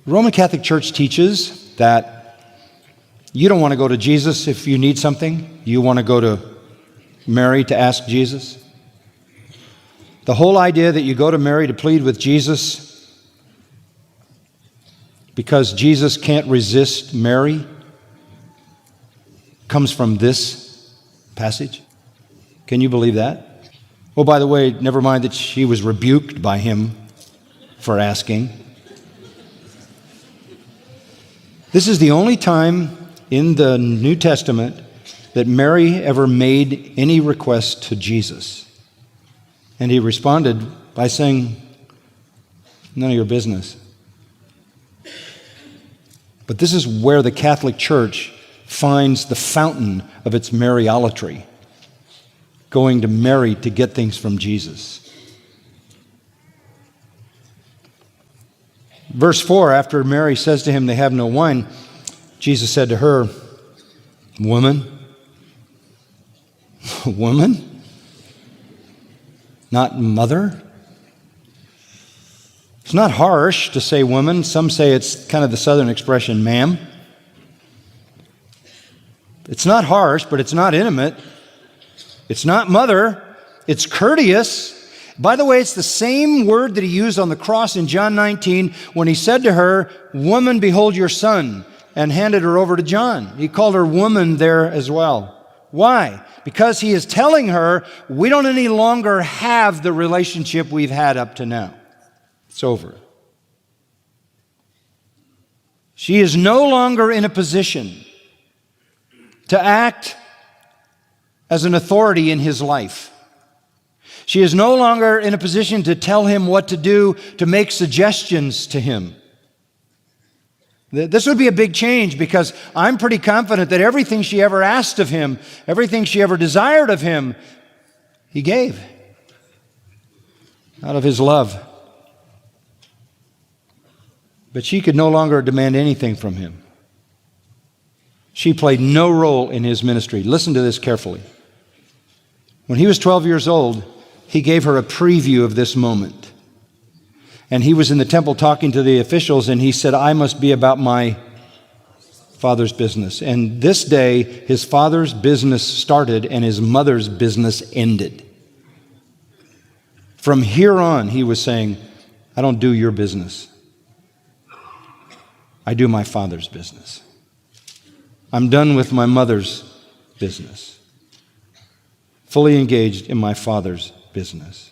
The Roman Catholic Church teaches that you don't want to go to Jesus if you need something. You want to go to Mary to ask Jesus. The whole idea that you go to Mary to plead with Jesus because Jesus can't resist Mary comes from this passage. Can you believe that? Oh, by the way, never mind that she was rebuked by him for asking. This is the only time in the New Testament that Mary ever made any request to Jesus. And he responded by saying, none of your business. But this is where the Catholic Church finds the fountain of its Mariolatry, going to Mary to get things from Jesus. Verse 4, after Mary says to him, they have no wine, Jesus said to her, woman, woman, not mother. It's not harsh to say woman. Some say it's kind of the southern expression, ma'am. It's not harsh, but it's not intimate. It's not mother. It's courteous. By the way, it's the same word that he used on the cross in John 19 when he said to her, woman, behold your son, and handed her over to John. He called her woman there as well. Why? Because he is telling her, we don't any longer have the relationship we've had up to now. It's over. She is no longer in a position to act as an authority in his life. She is no longer in a position to tell him what to do, to make suggestions to him. This would be a big change because I'm pretty confident that everything she ever asked of him, everything she ever desired of him, he gave out of his love. But she could no longer demand anything from him. She played no role in his ministry. Listen to this carefully. When he was 12 years old, he gave her a preview of this moment. And he was in the temple talking to the officials, and he said, I must be about my Father's business. And this day, his father's business started and his mother's business ended. From here on, he was saying, I don't do your business. I do my Father's business. I'm done with my mother's business. Fully engaged in my Father's business.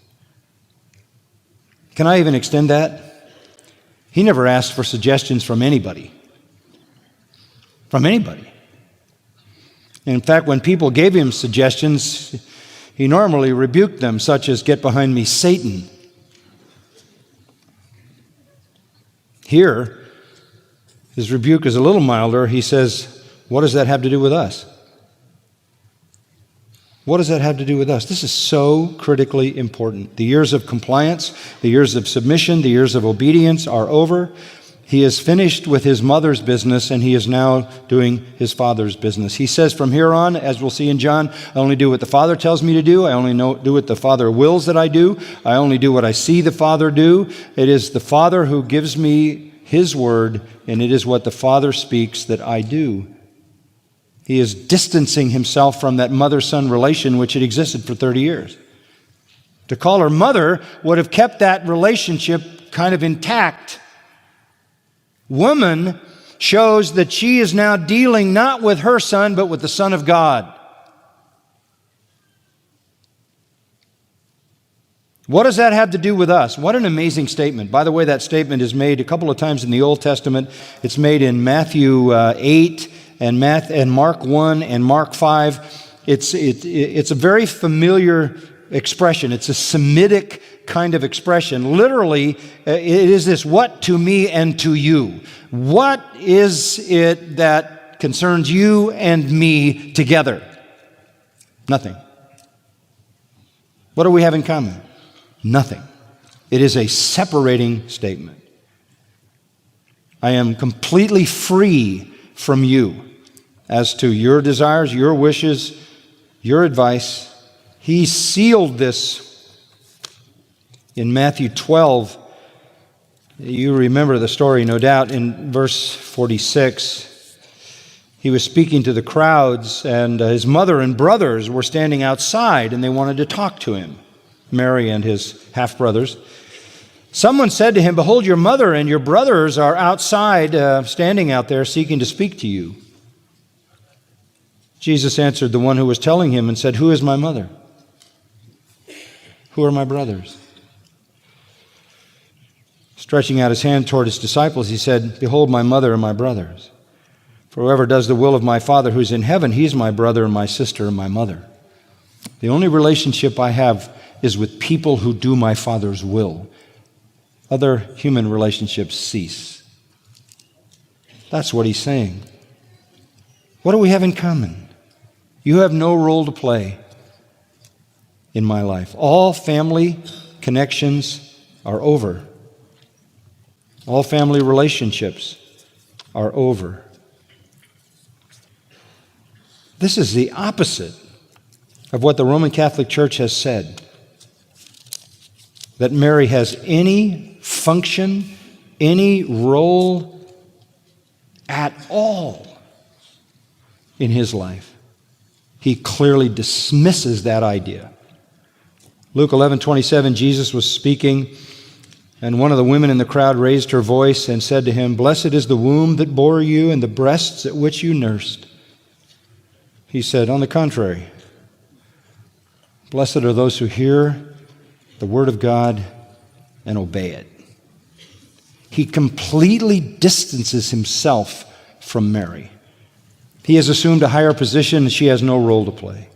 Can I even extend that? He never asked for suggestions from anybody. From anybody. In fact, when people gave him suggestions, he normally rebuked them, such as, get behind me, Satan. Here, his rebuke is a little milder. He says, what does that have to do with us? What does that have to do with us? This is so critically important. The years of compliance, the years of submission, the years of obedience are over. He is finished with his mother's business, and he is now doing his Father's business. He says from here on, as we'll see in John, I only do what the Father tells me to do. I only do what the Father wills that I do. I only do what I see the Father do. It is the Father who gives me his word, and it is what the Father speaks that I do. He is distancing himself from that mother-son relation which had existed for 30 years. To call her mother would have kept that relationship kind of intact. Woman shows that she is now dealing not with her son, but with the Son of God. What does that have to do with us? What an amazing statement. By the way, that statement is made a couple of times in the Old Testament. It's made in Matthew 8 and Mark 1 and Mark 5. It's a very familiar expression. It's a Semitic kind of expression. Literally, it is this, what to me and to you? What is it that concerns you and me together? Nothing. What do we have in common? Nothing. It is a separating statement. I am completely free from you as to your desires, your wishes, your advice. He sealed this in Matthew 12 You remember the story, no doubt, in verse 46. He was speaking to the crowds, and his mother and brothers were standing outside, and they wanted to talk to him, Mary and his half-brothers. Someone said to him, "Behold, your mother and your brothers are outside, standing out there, seeking to speak to you." Jesus answered the one who was telling him and said, "Who is my mother? Who are my brothers?" Stretching out his hand toward his disciples, he said, "Behold, my mother and my brothers. For whoever does the will of my Father who's in heaven, he's my brother and my sister and my mother. The only relationship I have is with people who do my Father's will. Other human relationships cease." That's what he's saying. What do we have in common? You have no role to play in my life. All family connections are over. All family relationships are over. This is the opposite of what the Roman Catholic Church has said, that Mary has any function, any role at all in his life. He clearly dismisses that idea. Luke 11:27, Jesus was speaking, and one of the women in the crowd raised her voice and said to him, "Blessed is the womb that bore you and the breasts at which you nursed." He said, "On the contrary, blessed are those who hear the word of God and obey it." He completely distances himself from Mary. He has assumed a higher position and she has no role to play.